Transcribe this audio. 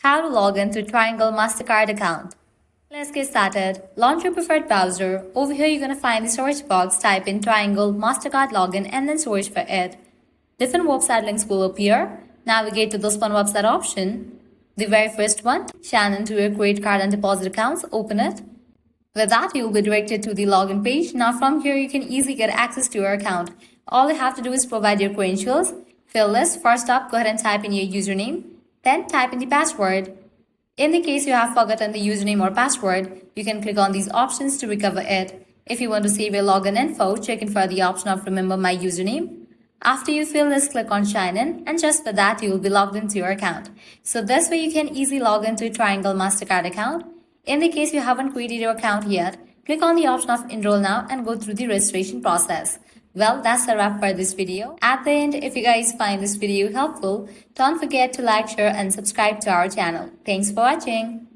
How to log in to Triangle MasterCard account. Let's get started. Launch your preferred browser. Over here, you're going to find the search box. Type in Triangle MasterCard login and then search for it. Different website links will appear. Navigate to this one website option. The very first one, sign into your credit card and deposit accounts. Open it. With that, you will be directed to the login page. Now from here, you can easily get access to your account. All you have to do is provide your credentials. Fill this. First up, go ahead and type in your username. Then type in the password. In the case you have forgotten the username or password, you can click on these options to recover it. If you want to save your login info, check in for the option of remember my username. After you fill this, click on sign in, and just for that, you will be logged into your account. So this way you can easily log into Triangle MasterCard account. In the case you haven't created your account yet, click on the option of enroll now and go through the registration process. Well, that's a wrap for this video. At the end, if you guys find this video helpful, don't forget to like, share and subscribe to our channel. Thanks for watching.